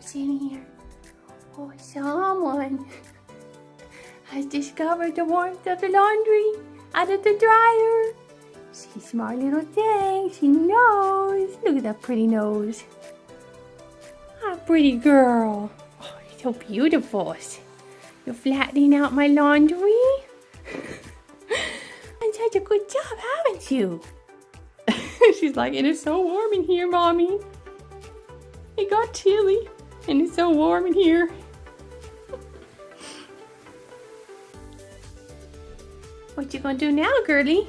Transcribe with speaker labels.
Speaker 1: What's in here? Oh, someone has discovered the warmth of the laundry out of the dryer. She's a smart little thing. She knows. Look at that pretty nose. Ah, pretty girl. Oh, you're so beautiful. You're flattening out my laundry. And such a good job, haven't you? She's like, it is so warm in here, Mommy. It got chilly, and it's so warm in here. What you gonna do now, girlie?